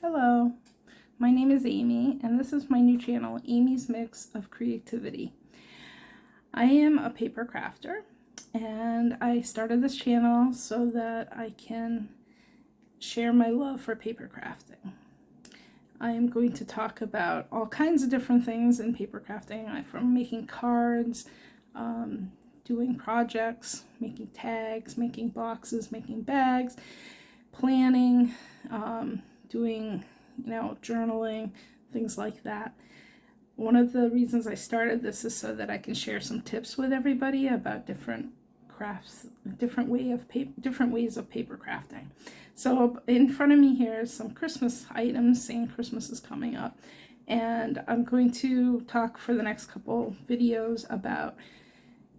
Hello, my name is Amy, and this is my new channel, Amy's Mix of Creativity. I am a paper crafter, and I started this channel so that I can share my love for paper crafting. I am going to talk about all kinds of different things in paper crafting, from making cards, doing projects, making tags, making boxes, making bags, planning, doing, journaling, things like that. One of the reasons I started this is so that I can share some tips with everybody about different crafts, different ways of paper crafting. So in front of me here is some Christmas items, saying Christmas is coming up, and I'm going to talk for the next couple videos about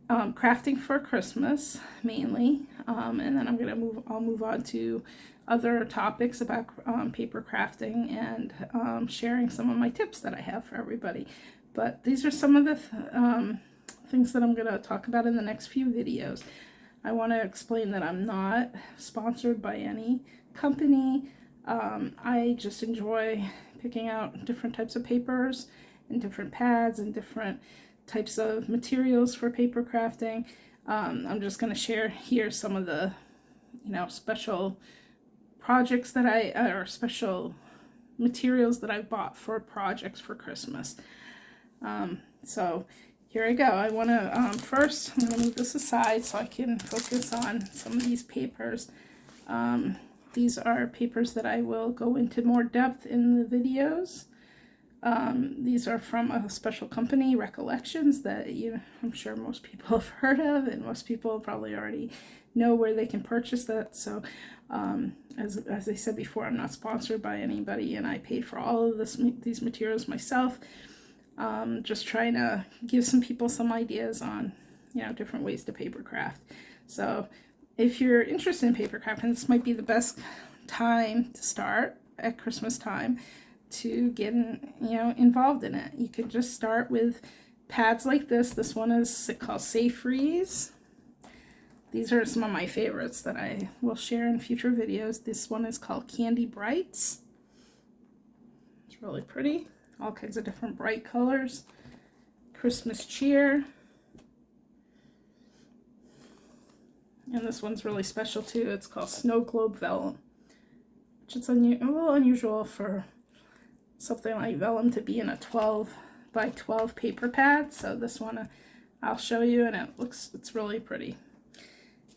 crafting for Christmas mainly, and then I'll move on to other topics about paper crafting and sharing some of my tips that I have for everybody. But these are some of the things that I'm going to talk about in the next few videos. I want to explain that I'm not sponsored by any company. I just enjoy picking out different types of papers and different pads and different types of materials for paper crafting. I'm just going to share here some of the special projects that or special materials that I bought for projects for Christmas. So here I go. I want to first, I'm going to move this aside so I can focus on some of these papers. These are papers that I will go into more depth in the videos. These are from a special company, Recollections, that I'm sure most people have heard of, and most people probably already know where they can purchase that. So as I said before, I'm not sponsored by anybody, and I paid for all of these materials myself. Just trying to give some people some ideas on different ways to paper craft. So if you're interested in paper crafting, this might be the best time to start at Christmas time to get involved in it. You could just start with pads like this. This one is called Safe Freeze. These are some of my favorites that I will share in future videos. This one is called Candy Brights. It's really pretty. All kinds of different bright colors. Christmas Cheer. And this one's really special too. It's called Snow Globe Vellum, which is a little unusual for something like vellum to be in a 12 by 12 paper pad. So this one I'll show you, and it's really pretty.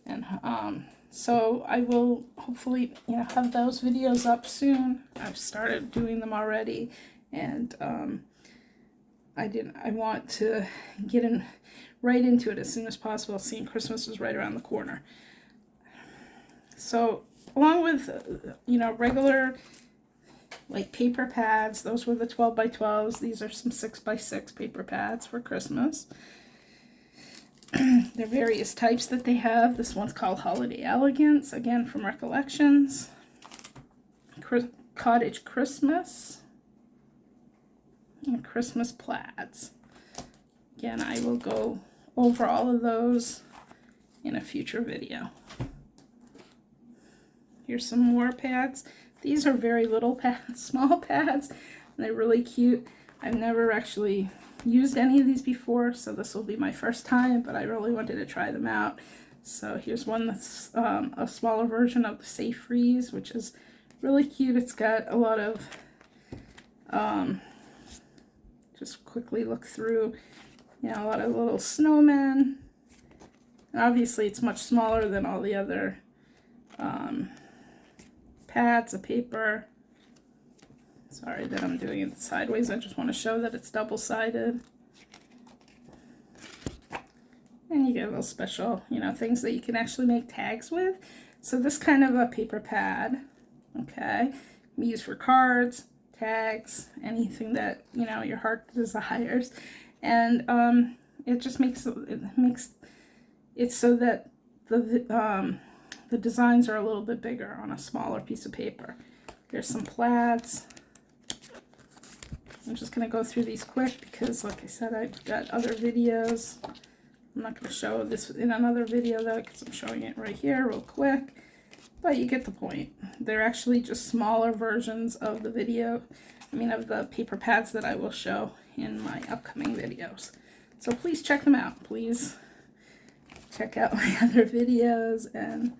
And so I will hopefully have those videos up soon. I've started doing them already, and I want to get right into it as soon as possible, seeing Christmas is right around the corner. So along with regular like paper pads, those were the 12 by 12s. These are some 6 by 6 paper pads for Christmas. There are various types that they have. This one's called Holiday Elegance, again from Recollections. Cottage Christmas. And Christmas Plaids. Again, I will go over all of those in a future video. Here's some more pads. These are very little pads, small pads, and they're really cute. I've never actually used any of these before, so this will be my first time, but I really wanted to try them out. So here's one that's a smaller version of the Safe Freeze, which is really cute. It's got a lot of, just quickly look through, a lot of little snowmen. And obviously it's much smaller than all the other pads of paper. Sorry that I'm doing it sideways. I just want to show that it's double-sided. And you get little special, things that you can actually make tags with. So this kind of a paper pad, okay, can be used for cards, tags, anything that, your heart desires. And it just makes it so that the designs are a little bit bigger on a smaller piece of paper. There's some plaids. I'm just going to go through these quick because, like I said, I've got other videos. I'm not going to show this in another video though, because I'm showing it right here real quick. but you get the point. They're actually just smaller versions of the of the paper pads that I will show in my upcoming videos. So please check them out. Please check out my other videos and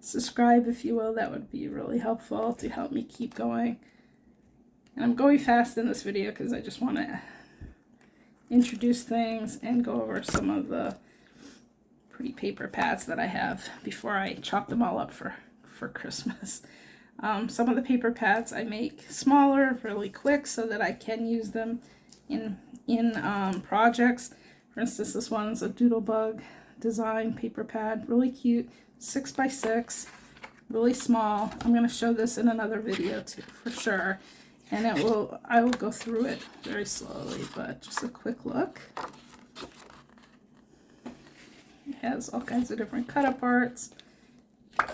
subscribe if you will. That would be really helpful to help me keep going. And I'm going fast in this video because I just want to introduce things and go over some of the pretty paper pads that I have before I chop them all up for Christmas. Some of the paper pads I make smaller, really quick, so that I can use them in projects. For instance, this one's a Doodlebug Design paper pad, really cute, 6x6, really small. I'm going to show this in another video too, for sure. And I will go through it very slowly, but just a quick look. It has all kinds of different cut aparts,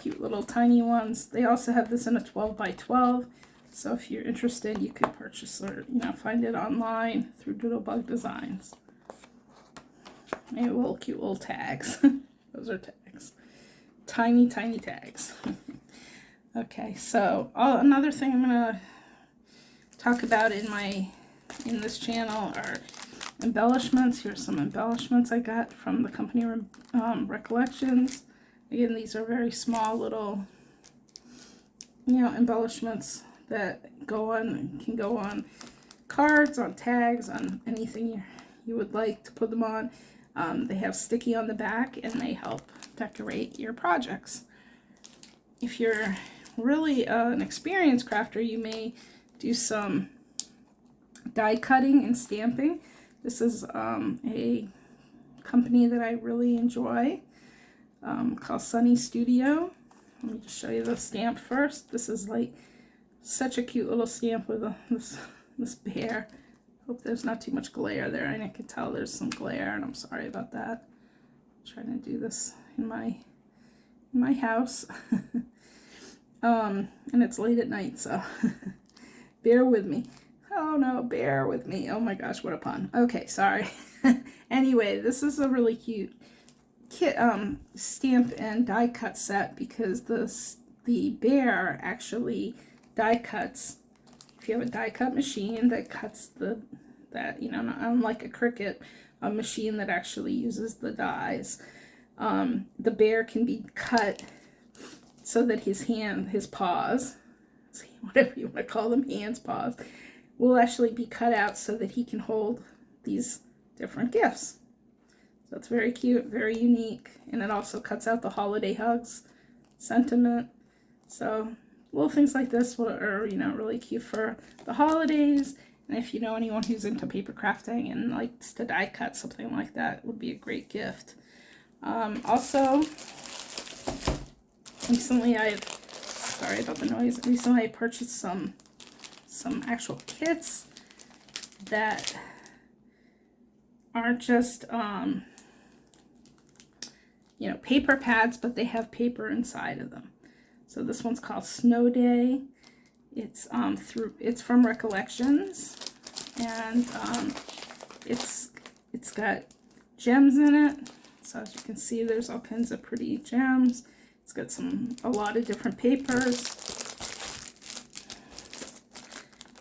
cute little tiny ones. They also have this in a 12x12, so if you're interested, you could purchase or find it online through Doodlebug Designs. Maybe little cute little tags. Those are tags, tiny tags. Okay, so another thing I'm gonna talk about in this channel are embellishments. Here's some embellishments I got from the company Recollections. Again, these are very small little embellishments that can go on cards, on tags, on anything you would like to put them on. They have sticky on the back and they help decorate your projects. If you're really an experienced crafter, you may do some die cutting and stamping. This is a company that I really enjoy called Sunny Studio. Let me just show you the stamp first. This is like such a cute little stamp with this bear. Hope there's not too much glare there, and I can tell there's some glare, and I'm sorry about that. I'm trying to do this in my house. And it's late at night, so bear with me. Oh no, bear with me. Oh my gosh, what a pun. Okay, sorry. Anyway, this is a really cute kit stamp and die cut set because the bear actually die cuts. If you have a die cut machine that cuts unlike a Cricut, a machine that actually uses the dies, the bear can be cut so that his paws, whatever you want to call them, hands, paws, will actually be cut out so that he can hold these different gifts. So it's very cute, very unique, and it also cuts out the holiday hugs sentiment. So little things like this are really cute for the holidays. And if you know anyone who's into paper crafting and likes to die cut, something like that would be a great gift. Also, recently sorry about the noise. Recently I purchased some actual kits that aren't just paper pads, but they have paper inside of them. So this one's called Snow Day. It's from Recollections, and it's got gems in it. So as you can see, there's all kinds of pretty gems. It's got a lot of different papers.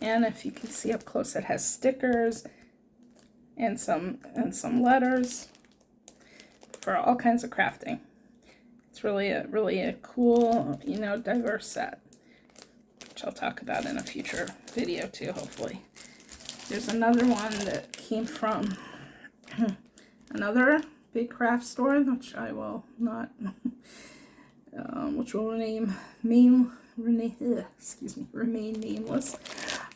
And if you can see up close, it has stickers and some letters for all kinds of crafting. It's really a cool, diverse set, which I'll talk about in a future video too, hopefully. There's another one that came from another big craft store, which I will not, which will remain nameless.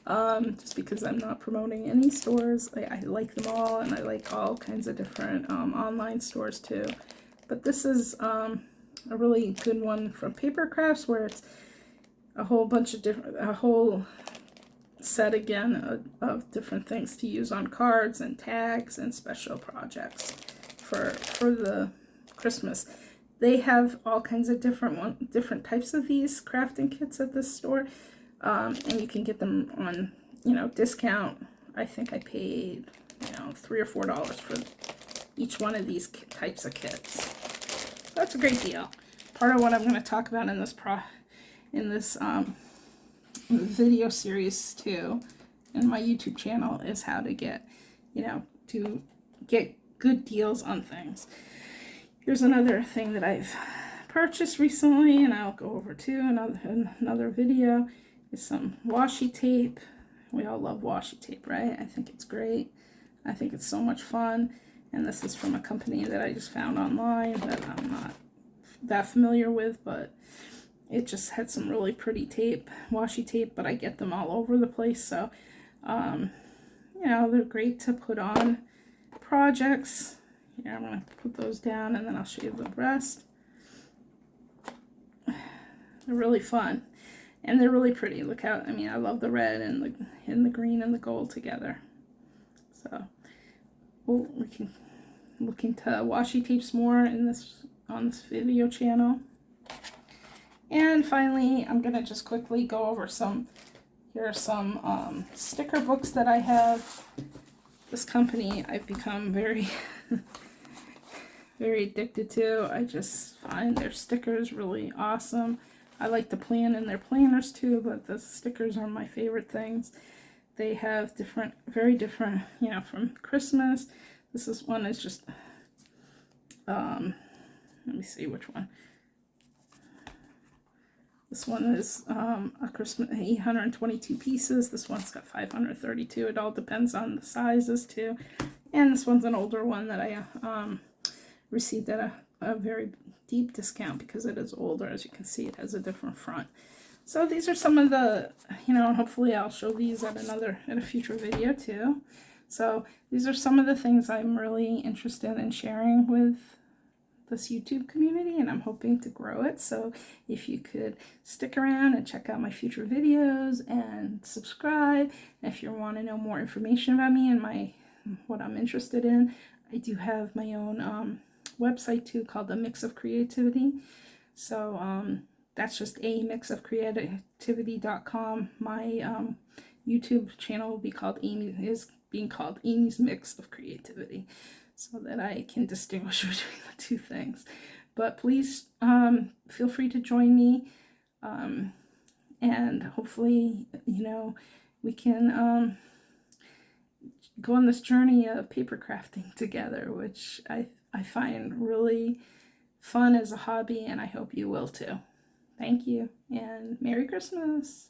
Just because I'm not promoting any stores. I like them all, and I like all kinds of different online stores too. But this is a really good one from Paper Crafts, where it's a whole set again of different things to use on cards and tags and special projects for the Christmas. They have all kinds of different types of these crafting kits at this store. And you can get them on, discount. I think I paid, $3 or $4 for each one of these types of kits. That's a great deal. Part of what I'm going to talk about in this in this video series too, in my YouTube channel, is how to get, to get good deals on things. Here's another thing that I've purchased recently, and I'll go over to another video, is some washi tape. We all love washi tape, right? I think it's great. I think it's so much fun. And this is from a company that I just found online that I'm not that familiar with, but it just had some really pretty tape, washi tape, but I get them all over the place. So, they're great to put on projects. Here, I'm going to put those down, and then I'll show you the rest. They're really fun, and they're really pretty. Look how, I love the red and the green and the gold together. So, we can look into washi tapes more on this video channel. And finally, I'm going to just quickly go over here are some sticker books that I have. This company I've become very, very addicted to. I just find their stickers really awesome. I like to plan in their planners too, but the stickers are my favorite things. They have very different, from Christmas. One is just, let me see which one. This one is a Christmas, 822 pieces. This one's got 532. It all depends on the sizes too. And this one's an older one that I received at a very deep discount because it is older. As you can see, it has a different front. So these are some of the, hopefully I'll show these at a future video too. So these are some of the things I'm really interested in sharing with this YouTube community, and I'm hoping to grow it. So if you could stick around and check out my future videos and subscribe. And if you want to know more information about me and what I'm interested in, I do have my own website too called The Mix of Creativity. So that's just a mixofcreativity.com. My YouTube channel will be called being called Amy's Mix of Creativity, so that I can distinguish between the two things. But please feel free to join me, and hopefully, we can go on this journey of paper crafting together, which I find really fun as a hobby, and I hope you will too. Thank you, and Merry Christmas!